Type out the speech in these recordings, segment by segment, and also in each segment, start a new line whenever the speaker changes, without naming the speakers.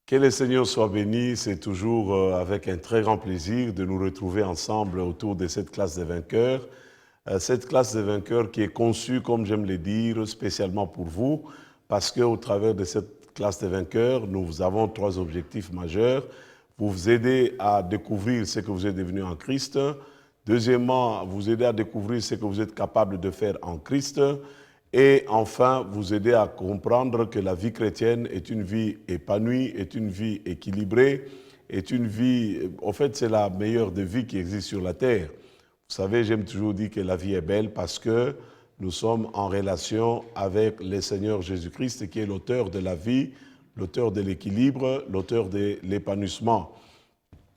Que le Seigneur soit béni, c'est toujours avec un très grand plaisir de nous retrouver ensemble autour de cette classe des vainqueurs. Cette classe des vainqueurs qui est conçue, comme j'aime le dire, spécialement pour vous, parce qu'au travers de cette classe des vainqueurs, nous avons trois objectifs majeurs. Vous aider à découvrir ce que vous êtes devenu en Christ. Deuxièmement, vous aider à découvrir ce que vous êtes capable de faire en Christ. Et enfin, vous aider à comprendre que la vie chrétienne est une vie épanouie, est une vie équilibrée, est une vie, en fait, c'est la meilleure des vies qui existe sur la terre. Vous savez, j'aime toujours dire que la vie est belle parce que nous sommes en relation avec le Seigneur Jésus-Christ qui est l'auteur de la vie, l'auteur de l'équilibre, l'auteur de l'épanouissement.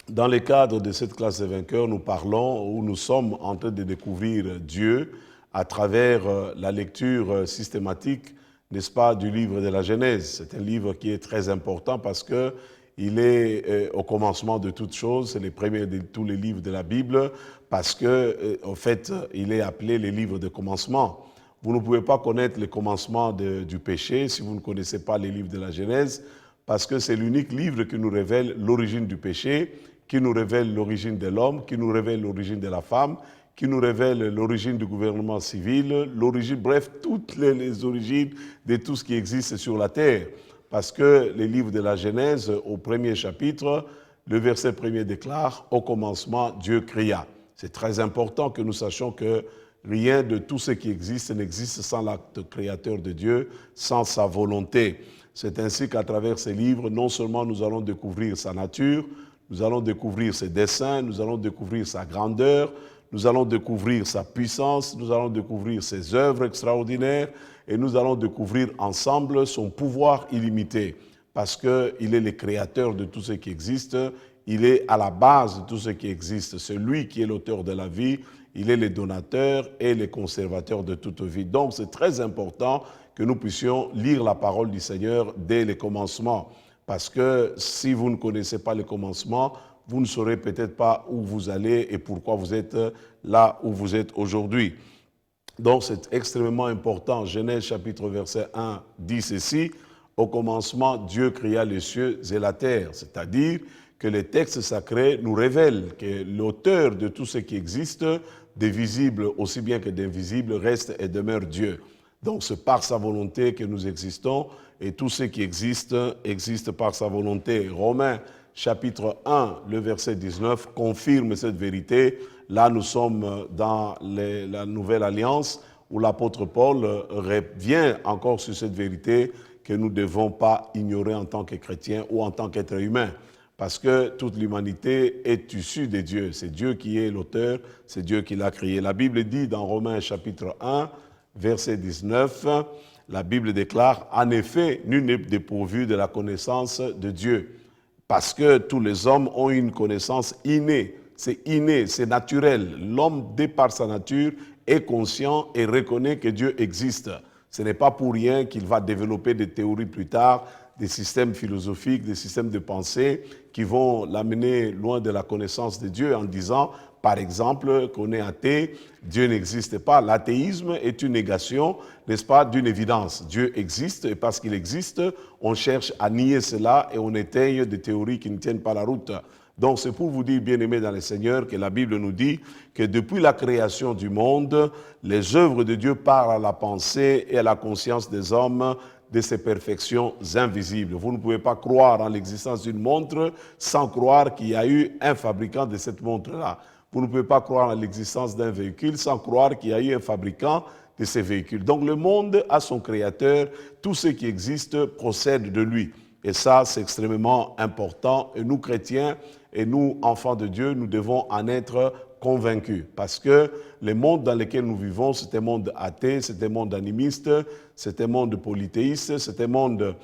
Dans le cadre de cette classe des vainqueurs, nous parlons ou nous sommes en train de découvrir Dieu à travers la lecture systématique, n'est-ce pas, du livre de la Genèse. C'est un livre qui est très important parce qu'il est au commencement de toutes choses, c'est le premier de tous les livres de la Bible, parce qu'en fait, il est appelé le livre de commencement. Vous ne pouvez pas connaître le commencement du péché si vous ne connaissez pas les livres de la Genèse, parce que c'est l'unique livre qui nous révèle l'origine du péché, qui nous révèle l'origine de l'homme, qui nous révèle l'origine de la femme, qui nous révèle l'origine du gouvernement civil, l'origine, bref, toutes les origines de tout ce qui existe sur la terre. Parce que les livres de la Genèse, au premier chapitre, le verset premier déclare « Au commencement, Dieu créa ». C'est très important que nous sachions que rien de tout ce qui existe n'existe sans l'acte créateur de Dieu, sans sa volonté. C'est ainsi qu'à travers ces livres, non seulement nous allons découvrir sa nature, nous allons découvrir ses desseins, nous allons découvrir sa grandeur, nous allons découvrir sa puissance, nous allons découvrir ses œuvres extraordinaires et nous allons découvrir ensemble son pouvoir illimité parce qu'il est le créateur de tout ce qui existe, il est à la base de tout ce qui existe. C'est lui qui est l'auteur de la vie, il est le donateur et le conservateur de toute vie. Donc c'est très important que nous puissions lire la parole du Seigneur dès le commencement parce que si vous ne connaissez pas le commencement, vous ne saurez peut-être pas où vous allez et pourquoi vous êtes là où vous êtes aujourd'hui. Donc c'est extrêmement important. Genèse chapitre verset 1 dit ceci, « Au commencement, Dieu créa les cieux et la terre », c'est-à-dire que les textes sacrés nous révèlent que l'auteur de tout ce qui existe, des visibles aussi bien que d'invisibles, reste et demeure Dieu. Donc c'est par sa volonté que nous existons et tout ce qui existe, existe par sa volonté. Romains chapitre 1, le verset 19, confirme cette vérité. Là, nous sommes dans la Nouvelle Alliance où l'apôtre Paul revient encore sur cette vérité que nous ne devons pas ignorer en tant que chrétiens ou en tant qu'êtres humains. Parce que toute l'humanité est issue de Dieu. C'est Dieu qui est l'auteur, c'est Dieu qui l'a créé. La Bible dit dans Romains chapitre 1, verset 19, la Bible déclare « En effet, nul n'est dépourvu de la connaissance de Dieu. » Parce que tous les hommes ont une connaissance innée. C'est inné, c'est naturel. L'homme, de par sa nature, est conscient et reconnaît que Dieu existe. Ce n'est pas pour rien qu'il va développer des théories plus tard, des systèmes philosophiques, des systèmes de pensée qui vont l'amener loin de la connaissance de Dieu en disant, par exemple, qu'on est athée, Dieu n'existe pas. L'athéisme est une négation, n'est-ce pas, d'une évidence. Dieu existe et parce qu'il existe, on cherche à nier cela et on éteigne des théories qui ne tiennent pas la route. Donc c'est pour vous dire, bien-aimés dans le Seigneur, que la Bible nous dit que depuis la création du monde, les œuvres de Dieu parlent à la pensée et à la conscience des hommes de ces perfections invisibles. Vous ne pouvez pas croire en l'existence d'une montre sans croire qu'il y a eu un fabricant de cette montre-là. Vous ne pouvez pas croire en l'existence d'un véhicule sans croire qu'il y a eu un fabricant de ces véhicules. Donc le monde a son créateur, tout ce qui existe procède de lui. Et ça, c'est extrêmement important. Et nous, chrétiens, et nous, enfants de Dieu, nous devons en être convaincus. Parce que le monde dans lequel nous vivons, c'est un monde athée, c'est un monde animiste, c'est un monde polythéiste, c'est un monde,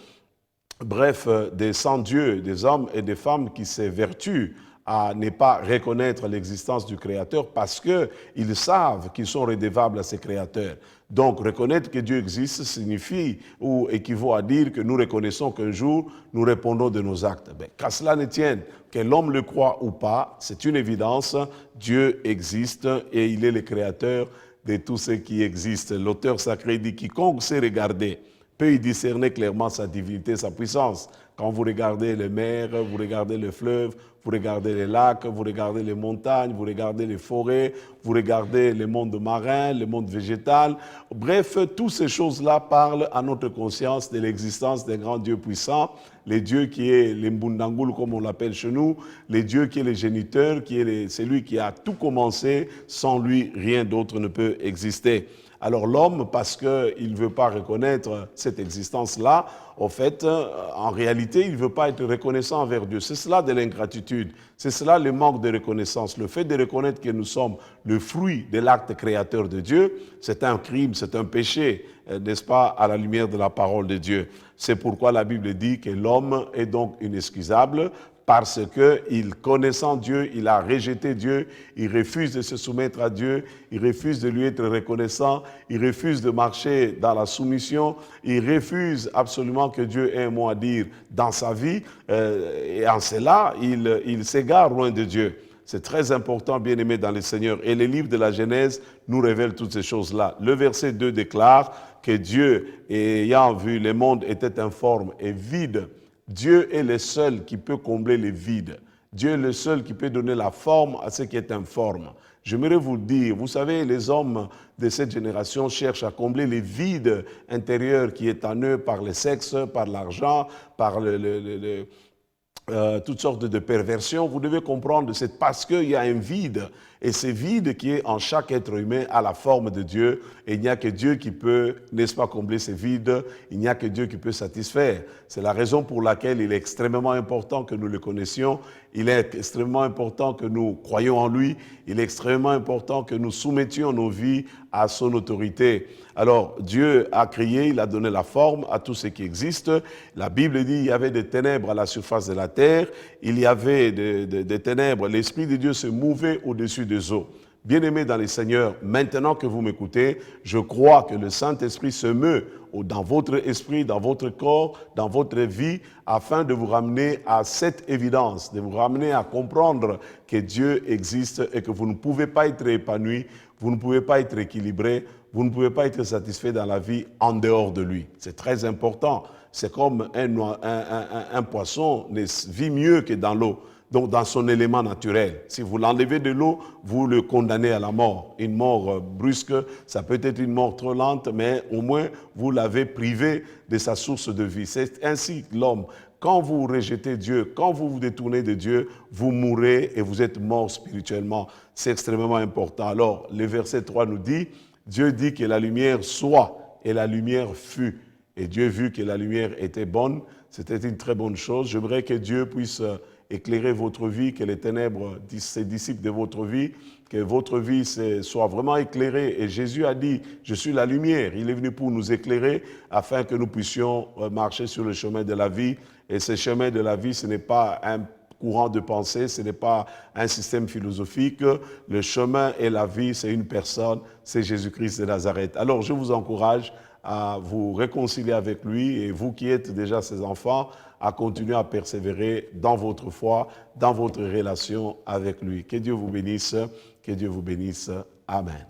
bref, des sans-dieux, des hommes et des femmes qui s'évertuent à ne pas reconnaître l'existence du Créateur parce qu'ils savent qu'ils sont redevables à ces créateurs. Donc, reconnaître que Dieu existe signifie ou équivaut à dire que nous reconnaissons qu'un jour, nous répondons de nos actes. Qu'à cela ne tienne, que l'homme le croit ou pas, c'est une évidence, Dieu existe et il est le Créateur de tout ce qui existe. L'auteur sacré dit « Quiconque sait regarder peut y discerner clairement sa divinité, sa puissance. Quand vous regardez les mers, vous regardez le fleuve, vous regardez les lacs, vous regardez les montagnes, vous regardez les forêts, vous regardez le monde marin, le monde végétal. Bref, toutes ces choses-là parlent à notre conscience de l'existence d'un grand Dieu puissant, le Dieu qui est l'Mbundangoul, comme on l'appelle chez nous, le Dieu qui est le géniteur, qui est celui qui a tout commencé. Sans lui, rien d'autre ne peut exister. Alors l'homme, parce qu'il ne veut pas reconnaître cette existence-là, en fait, en réalité, il ne veut pas être reconnaissant envers Dieu. C'est cela de l'ingratitude, c'est cela le manque de reconnaissance. Le fait de reconnaître que nous sommes le fruit de l'acte créateur de Dieu, c'est un crime, c'est un péché, n'est-ce pas, à la lumière de la parole de Dieu. C'est pourquoi la Bible dit que l'homme est donc inexcusable, parce qu'il, connaissant Dieu, il a rejeté Dieu, il refuse de se soumettre à Dieu, il refuse de lui être reconnaissant, il refuse de marcher dans la soumission, il refuse absolument que Dieu ait un mot à dire dans sa vie, et en cela, il s'égare loin de Dieu. C'est très important, bien aimé dans le Seigneur. Et les livres de la Genèse nous révèlent toutes ces choses-là. Le verset 2 déclare que Dieu, ayant vu le monde était informe et vide, Dieu est le seul qui peut combler les vides. Dieu est le seul qui peut donner la forme à ce qui est informe. J'aimerais vous dire, vous savez, les hommes de cette génération cherchent à combler les vides intérieurs qui est en eux par le sexe, par l'argent, par toutes sortes de perversions. Vous devez comprendre, c'est parce qu'il y a un vide, et ce vide qui est en chaque être humain a la forme de Dieu, et il n'y a que Dieu qui peut, n'est-ce pas, combler ce vide, il n'y a que Dieu qui peut satisfaire. C'est la raison pour laquelle il est extrêmement important que nous le connaissions, il est extrêmement important que nous croyions en lui, il est extrêmement important que nous soumettions nos vies à son autorité. Alors, Dieu a créé, il a donné la forme à tout ce qui existe. La Bible dit qu'il y avait des ténèbres à la surface de la terre, il y avait des ténèbres, l'Esprit de Dieu se mouvait au-dessus des eaux. Bien-aimés dans le Seigneur, maintenant que vous m'écoutez, je crois que le Saint-Esprit se meut dans votre esprit, dans votre corps, dans votre vie, afin de vous ramener à cette évidence, de vous ramener à comprendre que Dieu existe et que vous ne pouvez pas être épanoui, vous ne pouvez pas être équilibré, vous ne pouvez pas être satisfait dans la vie en dehors de lui. C'est très important. C'est comme un poisson ne vit mieux que dans l'eau, donc dans son élément naturel. Si vous l'enlevez de l'eau, vous le condamnez à la mort. Une mort brusque, ça peut être une mort trop lente, mais au moins vous l'avez privé de sa source de vie. C'est ainsi que l'homme, quand vous rejetez Dieu, quand vous vous détournez de Dieu, vous mourrez et vous êtes mort spirituellement. C'est extrêmement important. Alors, le verset 3 nous dit, Dieu dit que la lumière soit, et la lumière fut. Et Dieu vit que la lumière était bonne, c'était une très bonne chose. J'aimerais que Dieu puisse éclairer votre vie, que les ténèbres se dissipent de votre vie, que votre vie soit vraiment éclairée. Et Jésus a dit, je suis la lumière. Il est venu pour nous éclairer afin que nous puissions marcher sur le chemin de la vie. Et ce chemin de la vie, ce n'est pas un courant de pensée, ce n'est pas un système philosophique. Le chemin et la vie, c'est une personne, c'est Jésus-Christ de Nazareth. Alors, je vous encourage à vous réconcilier avec lui, et vous qui êtes déjà ses enfants, à continuer à persévérer dans votre foi, dans votre relation avec lui. Que Dieu vous bénisse, que Dieu vous bénisse. Amen.